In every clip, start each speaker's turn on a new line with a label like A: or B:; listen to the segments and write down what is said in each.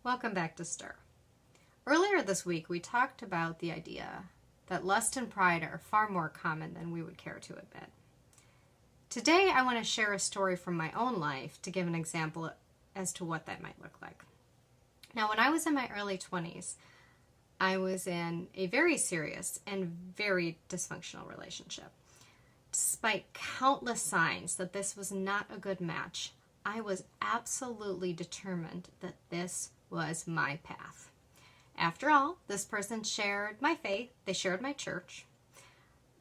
A: Welcome back to Stir. Earlier this week, we talked about the idea that lust and pride are far more common than we would care to admit. Today, I want to share a story from my own life to give an example as to what that might look like. Now, when I was in my early 20s, I was in a very serious and very dysfunctional relationship. Despite countless signs that this was not a good match, I was absolutely determined that this was my path. After all, this person shared my faith, they shared my church.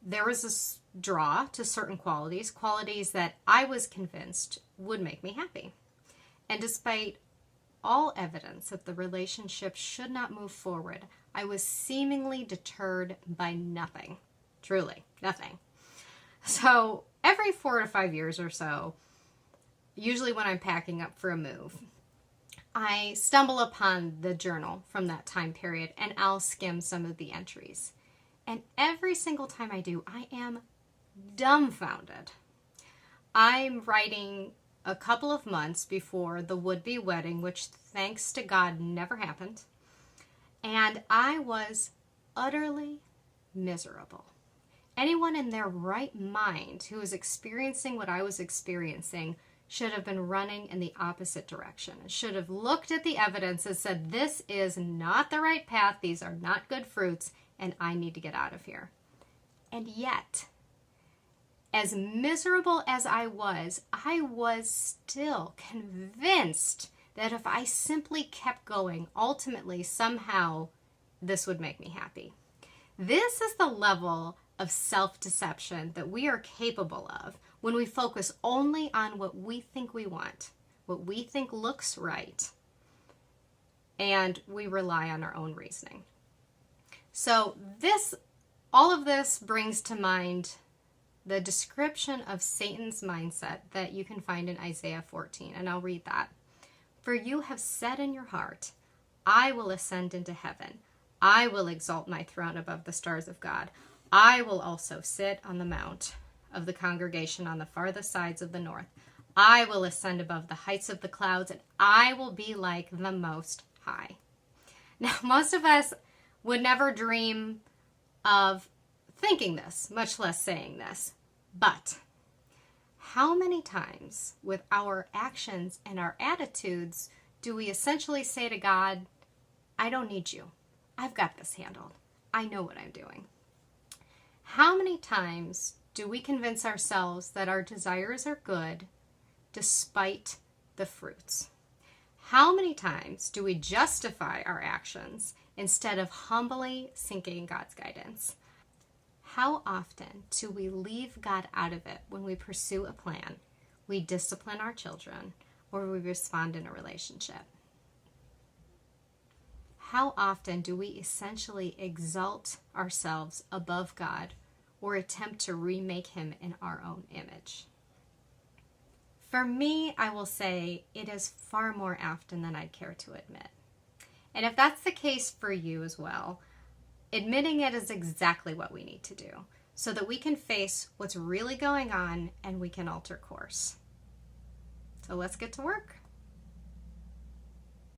A: There was this draw to certain qualities that I was convinced would make me happy. And despite all evidence that the relationship should not move forward, I was seemingly deterred by nothing. Truly, nothing. So every 4 to 5 years or so, usually when I'm packing up for a move, I stumble upon the journal from that time period and I'll skim some of the entries. And every single time I do, I am dumbfounded. I'm writing a couple of months before the would-be wedding, which thanks to God never happened. And I was utterly miserable. Anyone in their right mind who was experiencing what I was experiencing should have been running in the opposite direction. It should have looked at the evidence and said, this is not the right path, these are not good fruits, and I need to get out of here. And yet, as miserable as I was still convinced that if I simply kept going, ultimately, somehow, this would make me happy. This is the level of self-deception that we are capable of when we focus only on what we think we want, what we think looks right, and we rely on our own reasoning. So all of this brings to mind the description of Satan's mindset that you can find in Isaiah 14, and I'll read that. For you have said in your heart, I will ascend into heaven. I will exalt my throne above the stars of God. I will also sit on the mount of the congregation on the farthest sides of the north. I will ascend above the heights of the clouds, and I will be like the Most High. Now, most of us would never dream of thinking this, much less saying this. But how many times with our actions and our attitudes do we essentially say to God, I don't need you. I've got this handled. I know what I'm doing. How many times do we convince ourselves that our desires are good despite the fruits? How many times do we justify our actions instead of humbly seeking God's guidance? How often do we leave God out of it when we pursue a plan, we discipline our children, or we respond in a relationship? How often do we essentially exalt ourselves above God or attempt to remake him in our own image? For me, I will say it is far more often than I'd care to admit. And if that's the case for you as well, admitting it is exactly what we need to do so that we can face what's really going on and we can alter course. So let's get to work.